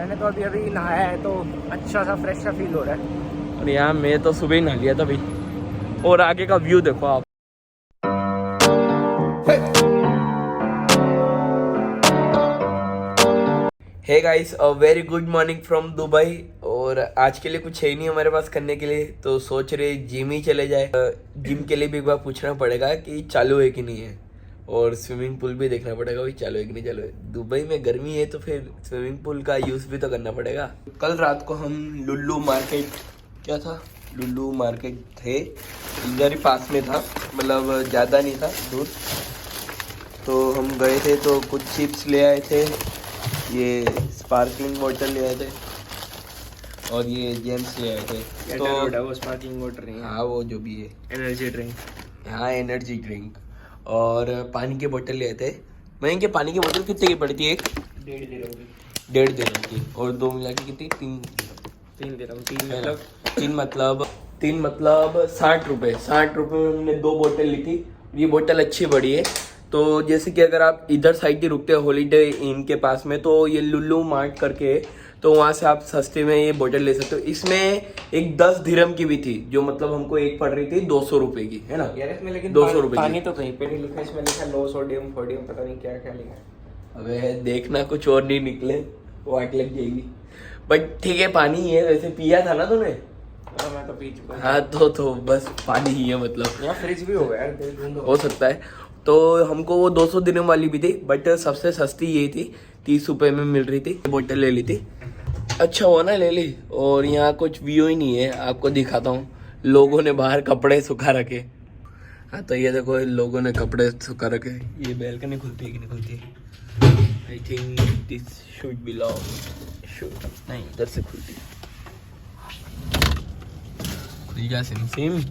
मैंने तो अभी अभी नहाया है तो अच्छा सा फ्रेश सा फील हो रहा है। और यहाँ मैं तो सुबह ही नहा लिया था भाई। और आगे का व्यू देखो आप। Hey guys, a very good morning from Dubai. और आज के लिए कुछ है ही नहीं हमारे पास करने के लिए, तो सोच रहे जिम ही चले जाए। जिम के लिए भी एक बार पूछना पड़ेगा कि चालू है कि नहीं है, और स्विमिंग पूल भी देखना पड़ेगा भाई चालू है कि नहीं चालू है। दुबई में गर्मी है तो फिर स्विमिंग पूल का यूज़ भी तो करना पड़ेगा। कल रात को हम लुल्लू मार्केट, क्या था, लुल्लू मार्केट थे, इधर ही पास में था, मतलब ज़्यादा नहीं था, दूर। तो हम गए थे तो कुछ चिप्स ले आए थे, ये स्पार्कलिंग वाटर ले आए थे, और ये जेम्स ले आए थे। तो वो स्पार्कलिंग वाटर नहीं है, हाँ वो जो भी है, एनर्जी ड्रिंक। हाँ एनर्जी ड्रिंक, और पानी की बोतल ले आए थे। मैं कि पानी की बोतल कितने की पड़ती है? एक 1.5 dirham की। 1.5 दिरहम की, और दो मिला के कितनी? 3 dirham। तीन मतलब 60 रुपये। 60 रुपये में हमने 2 बोतल ली थी। ये बोतल अच्छी बड़ी है। तो जैसे कि अगर आप इधर साइड ही रुकते हो हॉलीडे इन के पास में, तो ये लुल्लू मार्ट करके, तो वहाँ से आप सस्ते में ये बोतल ले सकते हो। इसमें एक 10 दिरहम की भी थी, जो मतलब हमको एक पड़ रही थी 200 रुपये की, है ना यार इसमें लेकिन 200 रुपये पानी की। तो कहीं पे नहीं लिखा, इसमें लिखा लो सोडियम सोडियम, पता नहीं क्या क्या लिखा है। अबे देखना कुछ और नहीं निकले, वाट लग जाएगी। बट ठीक है, पानी ही है। वैसे पिया था ना तूने? मैं तो पी चुका। हाँ तो बस पानी ही है, मतलब यहाँ फ्रिज भी होगा यार, हो सकता है। तो हमको वो 200 दिनों वाली भी थी, बट सबसे सस्ती ये थी, 30 रुपये में मिल रही थी। बोतल ले ली थी, अच्छा हुआ ना ले ली। और यहाँ कुछ व्यू ही नहीं है, आपको दिखाता हूँ। लोगों ने बाहर कपड़े सुखा रखे। हाँ तो ये देखो, लोगों ने कपड़े सुखा रखे। ये बैल्कनी खुलती है कि नहीं खुलती? I think this should be lock, should नहीं, इधर से खुलती है। खुल जा सिम।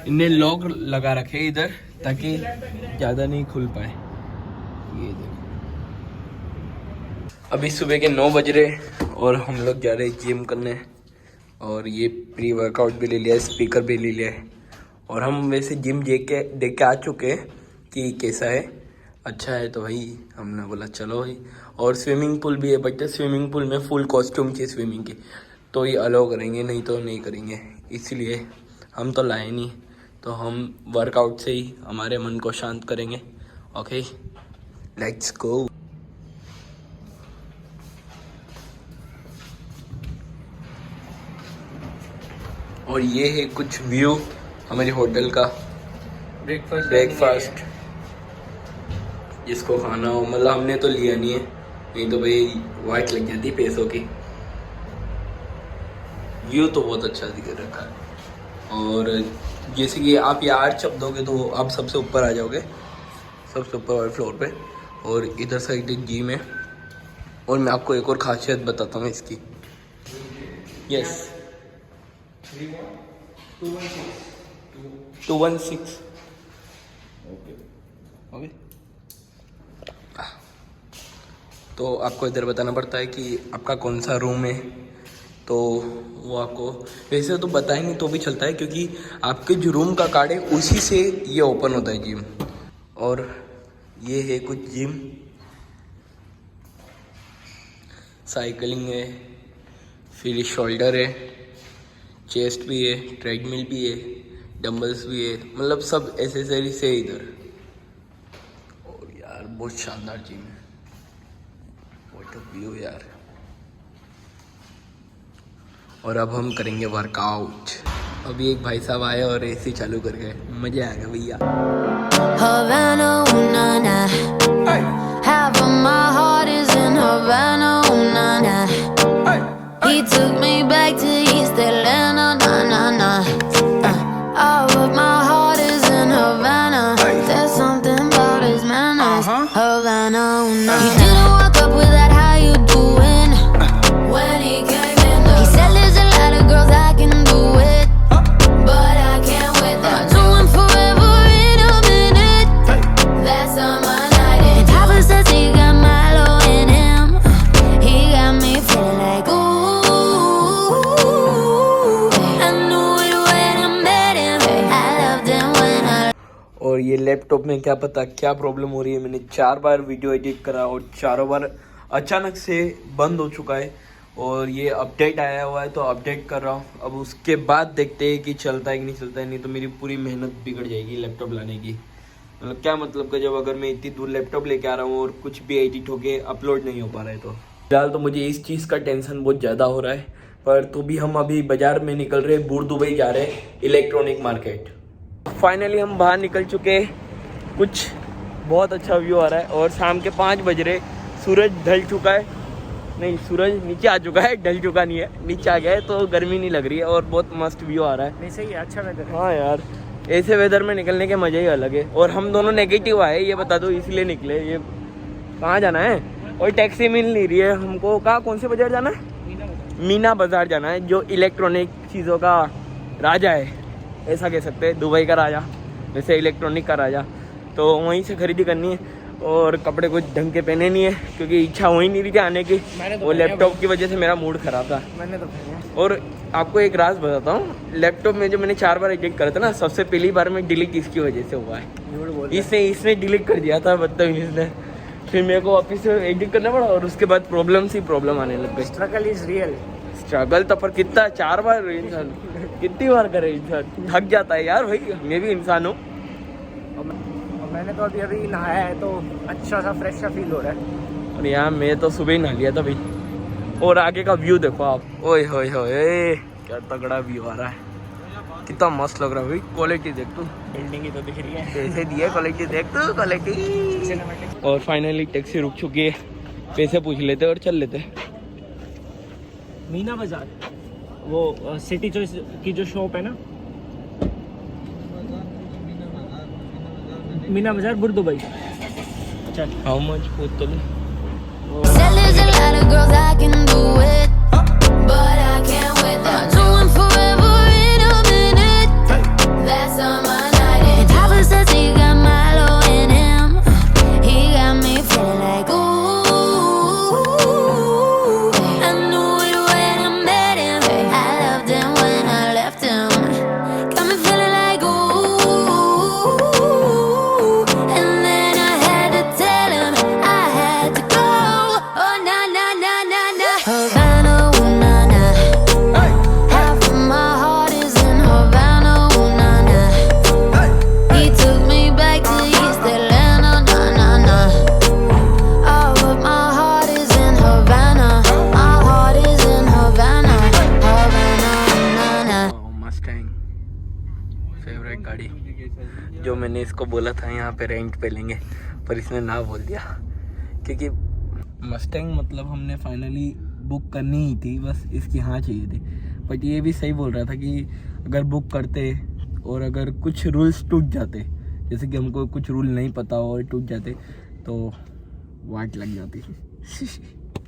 इनने लॉक लगा रखे इधर, ताकि ज़्यादा नहीं खुल पाए। ये देखो, अभी सुबह के 9 बज रहे और हम लोग जा रहे हैं जिम करने। और ये प्री वर्कआउट भी ले लिया, स्पीकर भी ले लिया है। और हम वैसे जिम देख के आ चुके हैं कि कैसा है, अच्छा है। तो भाई हमने बोला चलो भाई। और स्विमिंग पूल भी है, बट स्विमिंग पूल में फुल कॉस्ट्यूम चाहिए स्विमिंग की, तो ये अलाउ करेंगे, नहीं तो नहीं करेंगे। इसलिए हम तो लाए नहीं, तो हम वर्कआउट से ही हमारे मन को शांत करेंगे। Okay, let's go. और ये है कुछ व्यू हमारे होटल का। ब्रेकफास्ट जिसको खाना हो, मतलब हमने तो लिया नहीं है, नहीं तो भाई वाइट लग जाती पैसों की। व्यू तो बहुत अच्छा दिख रखा है। और जैसे कि आप ये आर्च चप दोगे तो आप सबसे ऊपर आ जाओगे, सबसे ऊपर वाले फ्लोर पे। और इधर साइड एक जिम है। और मैं आपको एक और खासियत बताता हूँ इसकी। Yes 216 okay. तो आपको इधर बताना पड़ता है कि आपका कौन सा रूम है, तो वो आपको वैसे तो बताएंगे तो भी चलता है, क्योंकि आपके जो रूम का कार्ड है उसी से ये ओपन होता है जिम। और ये है कुछ जिम, साइकिलिंग है, फिर शोल्डर है, चेस्ट भी है, ट्रेडमिल भी है, डंबल्स भी है, मतलब सब एसेसरीज है इधर। और यार बहुत शानदार जिम है, व्हाट अ व्यू यार। और अब हम करेंगे वर्कआउट। अभी एक भाई साहब आए और एसी चालू कर गए, मजा आ गया भैया। He took me back to East Atlanta, na na na. All of my heart is in Havana. There's something about his manners. Havana, na. He didn't walk up with that, how you doing? When he came in, he said there's a lot of girls I can do it, but I can't with that. Do one forever in a minute. That's on my night. And Papa says he got Milo in him. He got me feeling like ooh. और ये laptop में क्या पता क्या problem हो रही है। मैंने 4 बार वीडियो एडिट करा और चारों बार अचानक से बंद हो चुका है और ये अपडेट आया हुआ है तो अपडेट कर रहा हूँ। अब उसके बाद देखते हैं कि चलता है कि नहीं चलता है, नहीं तो मेरी पूरी मेहनत बिगड़ जाएगी लैपटॉप लाने की। मतलब क्या मतलब कि जब अगर मैं इतनी दूर लैपटॉप लेके आ रहा हूँ और कुछ भी एडिट होके अपलोड नहीं हो पा रहा है। तो फिलहाल तो मुझे इस चीज़ का टेंशन बहुत ज़्यादा हो रहा है, पर तो भी हम अभी बाज़ार में निकल रहे हैं, बुर दुबई जा रहे हैं इलेक्ट्रॉनिक मार्केट। फाइनली हम बाहर निकल चुके, कुछ बहुत अच्छा व्यू आ रहा है और शाम के 5 बज रहे, सूरज ढल चुका है, नहीं सूरज नीचे आ चुका है, ढल चुका नहीं है, नीचे आ गया है तो गर्मी नहीं लग रही है और बहुत मस्त व्यू आ रहा है। नहीं सही है, अच्छा वेदर है। हाँ यार, ऐसे वेदर में निकलने के मज़े ही अलग है। और हम दोनों नेगेटिव आए, ये बता दो, इसलिए निकले। ये कहाँ जाना है और टैक्सी मिल नहीं रही है हमको। कहाँ, कौन से बाजार जाना है? मीना बाजार जाना है, जो इलेक्ट्रॉनिक चीज़ों का राजा है, ऐसा कह सकते हैं, दुबई का राजा, वैसे इलेक्ट्रॉनिक का राजा। तो वहीं से खरीदी करनी है और कपड़े कुछ ढंग के पहने नहीं है क्योंकि इच्छा हो ही नहीं रही थी आने की। वो लैपटॉप की वजह से मेरा मूड खराब था। मैंने तो और आपको एक राज बताता हूँ, लैपटॉप में जो मैंने 4 बार एडिट करा था ना, सबसे पहली बार में डिलीट इसकी वजह से हुआ है। इसने डिलीट कर दिया था, बदतमीज ने। फिर मेरे को वापस से एडिट करना पड़ा और उसके बाद प्रॉब्लम आने लग गई। Struggle is real. स्ट्रगल तो पर कितना, 4 बार इंसान कितनी बार करे, इंसान थक जाता है यार। भाई मैं भी इंसान हूँ। मैंने तो अभी नहाया है तो अच्छा सा फ्रेश सा फील हो रहा है। और यहाँ मैं तो सुबह ही नहा लिया था भाई। और आगे का व्यू देखो आप, ओए होए होए, क्या तगड़ा व्यू आ रहा है, कितना मस्त लग रहा है भाई। क्वालिटी देख तू, बिल्डिंग ही तो दिख रही है, पैसे दिए, क्वालिटी देख तू, क्वालिटी। और फाइनली टैक्सी रुक चुकी है, पैसे पूछ लेते और चल लेते। मीना बाजार, वो सिटी चॉइस की जो शॉप है ना, मीना बाजार बुर दुबई। अच्छा, हाउ मच बोतल? Said there's a lot of girls I can do it, but I can't with them. Doing forever in a minute. That's on my night. And Papa says he got Milo in him. He got me feeling like ooh. I knew it when I met him. I loved him when I left him. Got me feeling like ooh. And then I had to tell him I had to go. Oh na na na na na. Havana, ooh na na. Half of my heart is in Havana, ooh na na. He took me back to East Atlanta, na na na. Oh, but my heart is in Havana. My heart is in Havana, Havana, na na. Mustang favourite गाड़ी, जो मैंने इसको बोला था यहाँ पे rent पे लेंगे, पर इसने ना बोल दिया क्योंकि मस्टैंग मतलब हमने फाइनली बुक करनी ही थी, बस इसकी हाँ चाहिए थी। बट ये भी सही बोल रहा था कि अगर बुक करते और अगर कुछ रूल्स टूट जाते, जैसे कि हमको कुछ रूल नहीं पता और टूट जाते तो वाट लग जाती।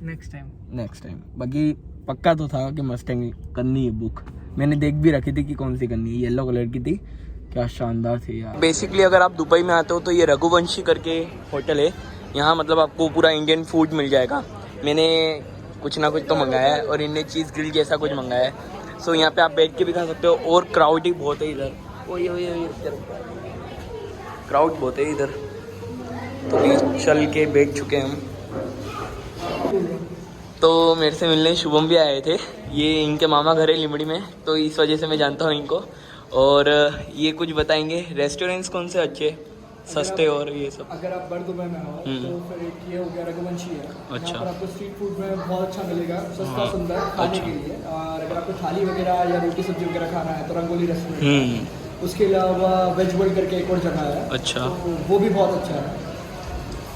नेक्स्ट टाइम बाकी पक्का तो था कि मस्टैंग करनी है बुक। मैंने देख भी रखी थी कि कौन सी करनी है, येलो कलर की थी, क्या शानदार थी यार। बेसिकली अगर आप दुबई में आते हो तो ये रघुवंशी करके होटल है, यहाँ मतलब आपको पूरा इंडियन फूड मिल जाएगा। मैंने कुछ ना कुछ तो मंगाया है और इनने चीज़ ग्रिल जैसा कुछ मंगाया है। सो यहाँ पे आप बैठ के भी खा सकते हो और क्राउड ही बहुत है इधर। क्राउड बहुत है इधर, तो भी चल के बैठ चुके हैं हम। तो मेरे से मिलने शुभम भी आए थे, ये इनके मामा घर है लिमड़ी में, तो इस वजह से मैं जानता हूँ इनको। और ये कुछ बताएंगे रेस्टोरेंट्स कौन से अच्छे सस्ते और ये सब। अगर आप बर दुबई में हो तो फिर एक ये हो गया रघुवंशी है। अच्छा। यहाँ पर आपको स्ट्रीट फूड में बहुत अच्छा मिलेगा, सस्ता सुंदर खाने के लिए। और अगर आपको थाली वगैरह या रोटी सब्जी वगैरह खाना है तो रंगोली रेस्टोरेंट। उसके अलावा वेज वर्ल्ड करके एक और जगह है, अच्छा, तो वो भी बहुत अच्छा है।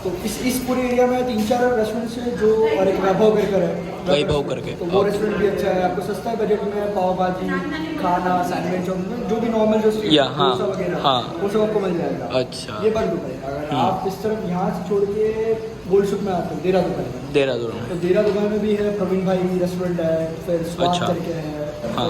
तो इस पूरे एरिया में 3-4 रेस्टोरेंट्स हैं जो, और एक वैभव करके है, वैभव करके, तो वो रेस्टोरेंट भी अच्छा है। आपको सस्ता बजट में पाव भाजी, खाना, सैंडविच और जो भी नॉर्मल जो या हाँ, वगैरह हाँ, वो सब आपको मिल जाएगा। अच्छा, ये बंद दुबई। अगर आप इस तरफ यहाँ से छोड़ के गोलसुक में आते हो, देहरादून में, देहरादून तो देहरादून में भी है प्रवीण भाई रेस्टोरेंट है, फिर स्वाद अच्छा। करके है, हाँ।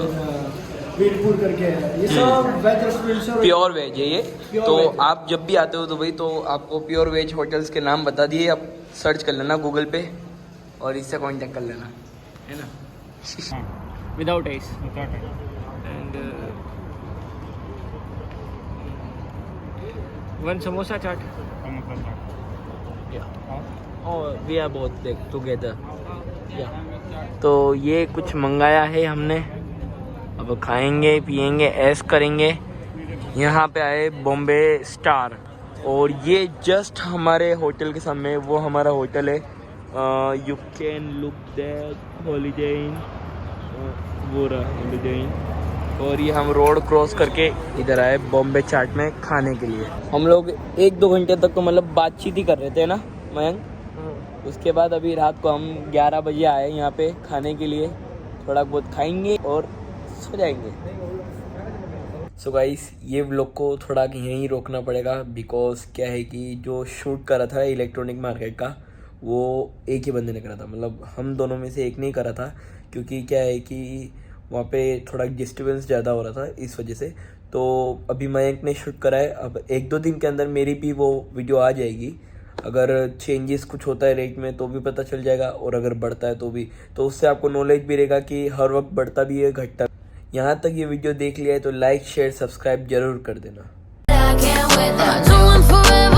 फिर वीरपुर करके है। ये सब वेज रेस्टोरेंट्स हैं। प्योर वेज है ये। Pure तो veg है। आप जब भी आते हो दुबई तो आपको प्योर वेज होटल्स के नाम बता दिए, आप सर्च कर लेना गूगल पे और इससे कांटेक्ट कर लेना, है ना। Without ice and 1 samosa chaat. और वी आर बोथ टुगेदर। तो ये कुछ मंगाया है हमने, अब खाएंगे पिएंगे ऐश करेंगे। यहाँ पे आए बॉम्बे स्टार, और ये जस्ट हमारे होटल के सामने वो हमारा होटल है। You can look that Holiday Inn, वो रहा हॉलीडे इन। और ये हम रोड क्रॉस करके इधर आए बॉम्बे चाट में खाने के लिए। हम लोग 1-2 घंटे तक तो मतलब बातचीत ही कर रहे थे ना मयंक। उसके बाद अभी रात को हम 11 बजे आए यहाँ पे खाने के लिए, थोड़ा बहुत खाएंगे और सो जाएंगे। सो गाइस, ये व्लॉग को थोड़ा यहीं रोकना पड़ेगा, बिकॉज क्या है कि जो शूट करा था इलेक्ट्रॉनिक मार्केट का वो एक ही बंदे ने करा था, मतलब हम दोनों में से एक नहीं करा था, क्योंकि क्या है कि वहाँ पे थोड़ा डिस्टर्बेंस ज़्यादा हो रहा था इस वजह से। तो अभी मयंक ने शूट करा है, अब 1-2 दिन के अंदर मेरी भी वो वीडियो आ जाएगी। अगर चेंजेस कुछ होता है रेट में तो भी पता चल जाएगा, और अगर बढ़ता है तो भी, तो उससे आपको नॉलेज भी रहेगा कि हर वक्त बढ़ता भी है घटता। यहाँ तक ये वीडियो देख लिया है तो लाइक शेयर सब्सक्राइब जरूर कर देना। I can't wait. I'm doing forever.